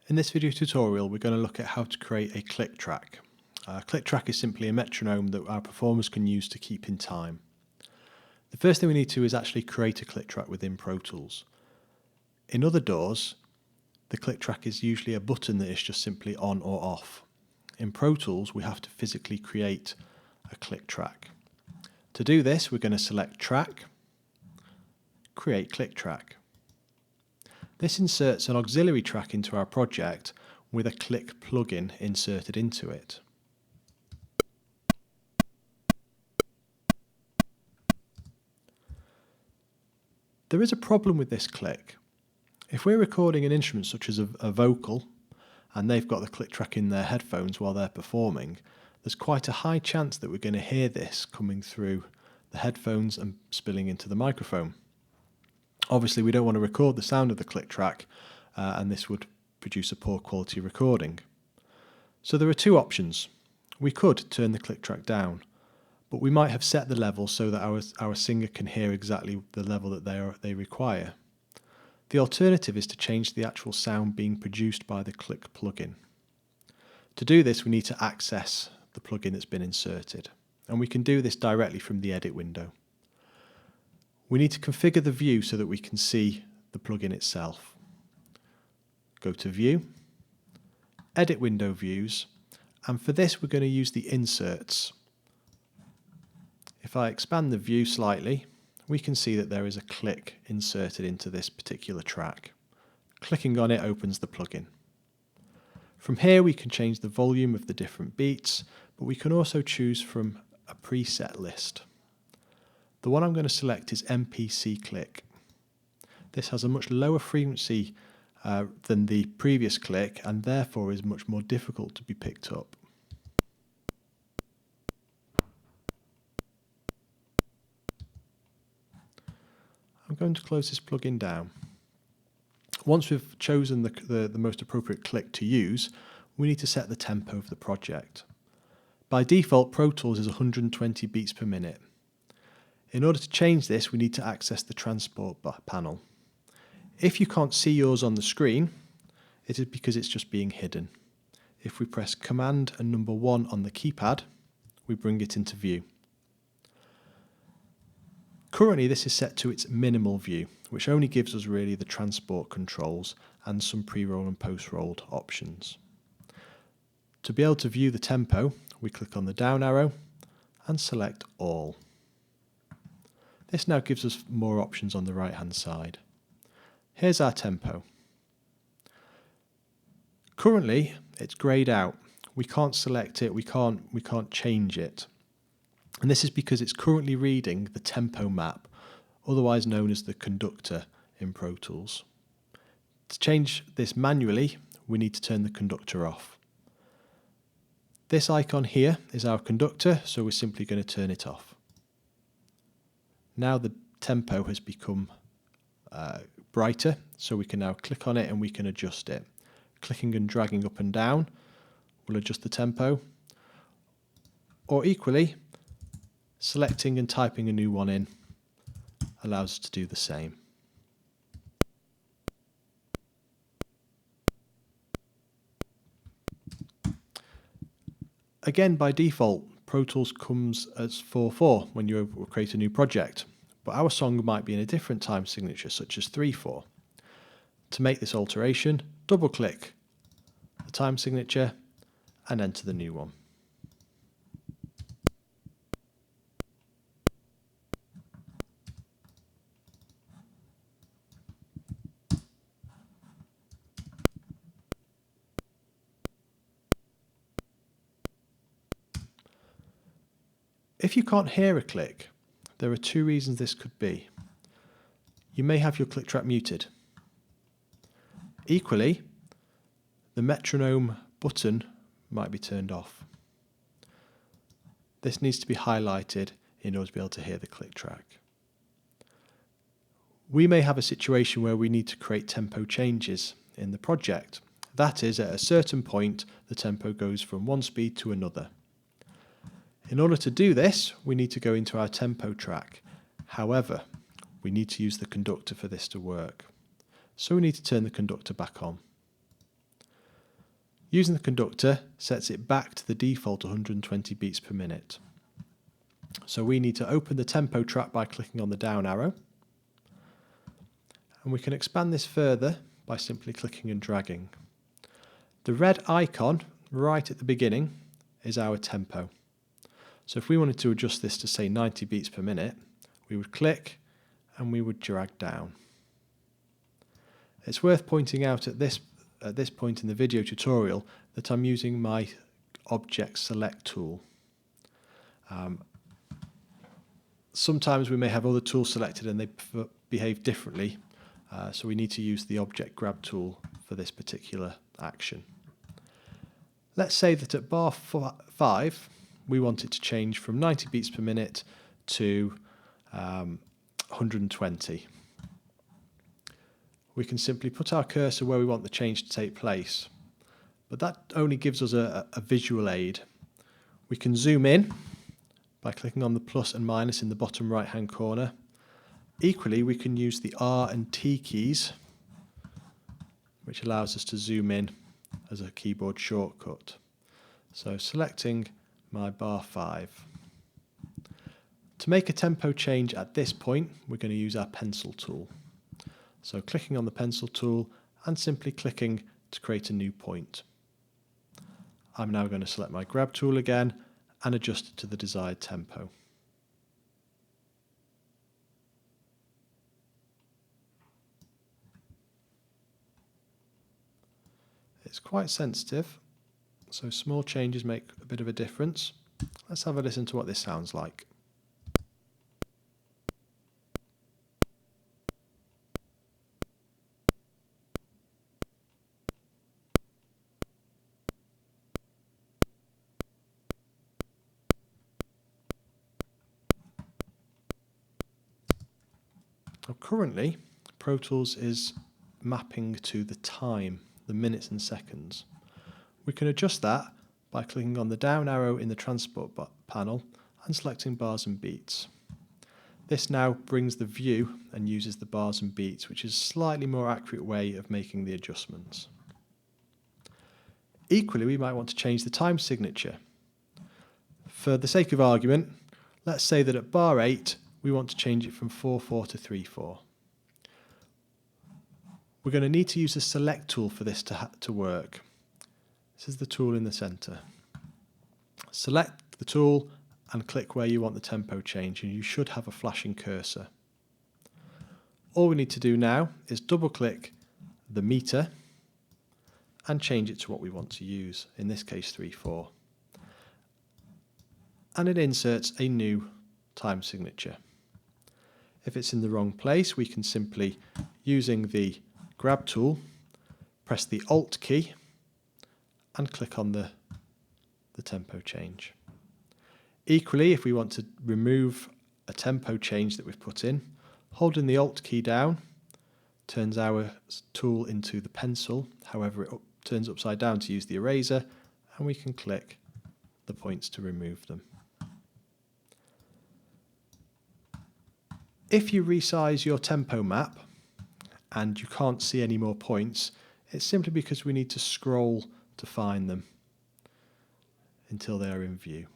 In this video tutorial, we're going to look at how to create a click track. A click track is simply a metronome that our performers can use to keep in time. The first thing we need to do is actually create a click track within Pro Tools. In other DAWs, the click track is usually a button that is just simply on or off. In Pro Tools, we have to physically create a click track. To do this, we're going to select Track, Create Click Track. This inserts an auxiliary track into our project with a click plugin inserted into it. There is a problem with this click. If we're recording an instrument such as a vocal and they've got the click track in their headphones while they're performing, there's quite a high chance that we're going to hear this coming through the headphones and spilling into the microphone. Obviously, we don't want to record the sound of the click track, and this would produce a poor quality recording. So there are two options. We could turn the click track down, but we might have set the level so that our singer can hear exactly the level that they require. The alternative is to change the actual sound being produced by the click plugin. To do this, we need to access the plugin that's been inserted, and we can do this directly from the edit window. We need to configure the view so that we can see the plugin itself. Go to View, Edit Window Views, and for this we're going to use the inserts. If I expand the view slightly, we can see that there is a click inserted into this particular track. Clicking on it opens the plugin. From here we can change the volume of the different beats, but we can also choose from a preset list. The one I'm going to select is MPC click. This has a much lower frequency than the previous click and therefore is much more difficult to be picked up. I'm going to close this plugin down. Once we've chosen the most appropriate click to use, we need to set the tempo of the project. By default, Pro Tools is 120 beats per minute. In order to change this, we need to access the transport panel. If you can't see yours on the screen, it is because it's just being hidden. If we press Command and number 1 on the keypad, we bring it into view. Currently, this is set to its minimal view, which only gives us really the transport controls and some pre-roll and post-rolled options. To be able to view the tempo, we click on the down arrow and select All. This now gives us more options on the right hand side. Here's our tempo. Currently it's greyed out. We can't select it, we can't change it. And this is because it's currently reading the tempo map, otherwise known as the conductor in Pro Tools. To change this manually, we need to turn the conductor off. This icon here is our conductor, so we're simply going to turn it off. Now the tempo has become brighter, so we can now click on it and we can adjust it. Clicking and dragging up and down will adjust the tempo, or equally, selecting and typing a new one in allows us to do the same. Again, by default, Pro Tools comes as 4/4 when you create a new project, but our song might be in a different time signature, such as 3/4. To make this alteration, double-click the time signature and enter the new one. If you can't hear a click, there are two reasons this could be. You may have your click track muted. Equally, the metronome button might be turned off. This needs to be highlighted in order to be able to hear the click track. We may have a situation where we need to create tempo changes in the project. That is, at a certain point, the tempo goes from one speed to another. In order to do this, we need to go into our tempo track. However, we need to use the conductor for this to work. So we need to turn the conductor back on. Using the conductor sets it back to the default 120 beats per minute. So we need to open the tempo track by clicking on the down arrow. And we can expand this further by simply clicking and dragging. The red icon right at the beginning is our tempo. So if we wanted to adjust this to say 90 beats per minute, we would click and we would drag down. It's worth pointing out at this point in the video tutorial that I'm using my object select tool. Sometimes we may have other tools selected and they behave differently, so we need to use the object grab tool for this particular action. Let's say that at bar 5 we want it to change from 90 beats per minute to 120. We can simply put our cursor where we want the change to take place, but that only gives us a visual aid. We can zoom in by clicking on the plus and minus in the bottom right hand corner. Equally, we can use the R and T keys, which allows us to zoom in as a keyboard shortcut. So selecting my bar 5. To make a tempo change at this point, we're going to use our pencil tool. So clicking on the pencil tool and simply clicking to create a new point. I'm now going to select my grab tool again and adjust it to the desired tempo. It's quite sensitive, so small changes make a bit of a difference. Let's have a listen to what this sounds like. Now currently, Pro Tools is mapping to the time, the minutes and seconds. We can adjust that by clicking on the down arrow in the transport panel and selecting bars and beats. This now brings the view and uses the bars and beats, which is a slightly more accurate way of making the adjustments. Equally, we might want to change the time signature. For the sake of argument, let's say that at bar 8 we want to change it from 4/4 to 3/4. We're going to need to use the select tool for this to work. This is the tool in the center. Select the tool and click where you want the tempo change, and you should have a flashing cursor. All we need to do now is double click the meter and change it to what we want to use, in this case 3/4. And it inserts a new time signature. If it's in the wrong place, we can simply, using the grab tool, press the Alt key and click on the tempo change. Equally, if we want to remove a tempo change that we've put in, holding the Alt key down turns our tool into the pencil. However, it turns upside down to use the eraser, and we can click the points to remove them. If you resize your tempo map and you can't see any more points, it's simply because we need to scroll to find them until they are in view.